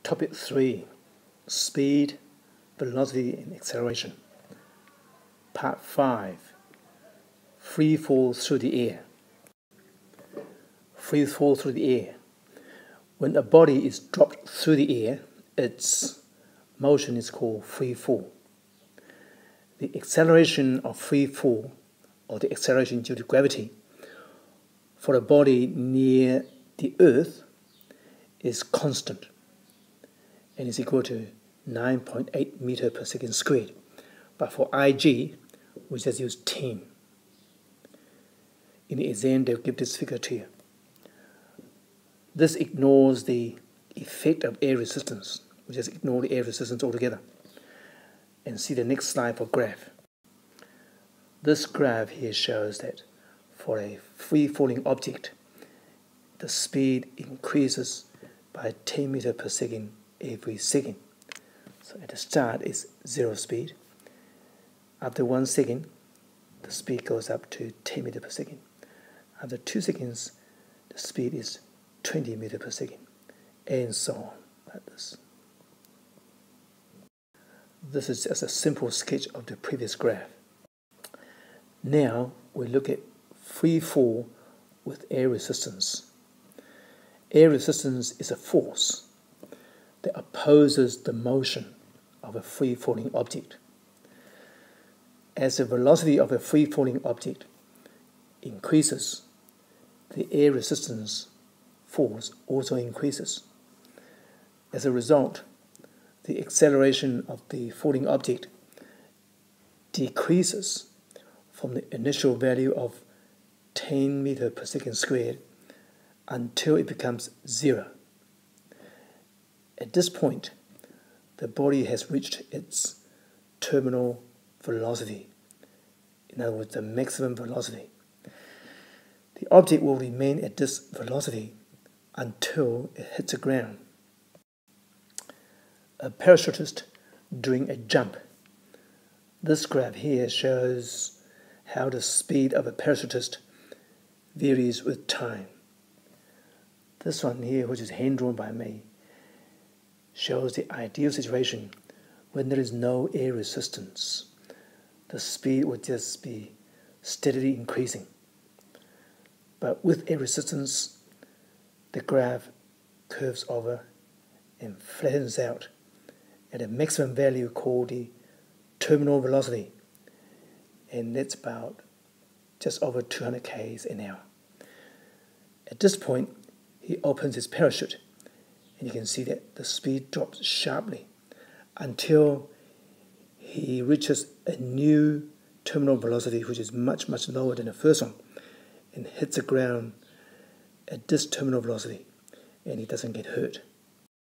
Topic 3. Speed, Velocity and Acceleration. Part 5. Free fall through the air. Free fall through the air. When a body is dropped through the air, its motion is called free fall. The acceleration of free fall, or the acceleration due to gravity, for a body near the Earth is constant and is equal to 9.8 meters per second squared. But for IG, we just use 10. In the exam, they'll give this figure to you. This ignores the effect of air resistance. We just ignore the air resistance altogether. And see the next slide for graph. This graph here shows that for a free-falling object, the speed increases by 10 meters per second every second. So at the start is 0 speed. After 1 second, the speed goes up to 10 meters per second. After 2 seconds, the speed is 20 meters per second, and so on, like this. This is just a simple sketch of the previous graph. Now we look at free fall with air resistance. Air resistance is a force that opposes the motion of a free-falling object. As the velocity of a free-falling object increases, the air resistance force also increases. As a result, the acceleration of the falling object decreases from the initial value of 10 meters per second squared until it becomes 0. At this point, the body has reached its terminal velocity, in other words, the maximum velocity. The object will remain at this velocity until it hits the ground. A parachutist doing a jump. This graph here shows how the speed of a parachutist varies with time. This one here, which is hand drawn by me, shows the ideal situation when there is no air resistance. The speed would just be steadily increasing. But with air resistance, the graph curves over and flattens out at a maximum value called the terminal velocity, and that's about just over 200 km an hour. At this point, he opens his parachute, and you can see that the speed drops sharply until he reaches a new terminal velocity, which is much lower than the first one, and hits the ground at this terminal velocity, and he doesn't get hurt.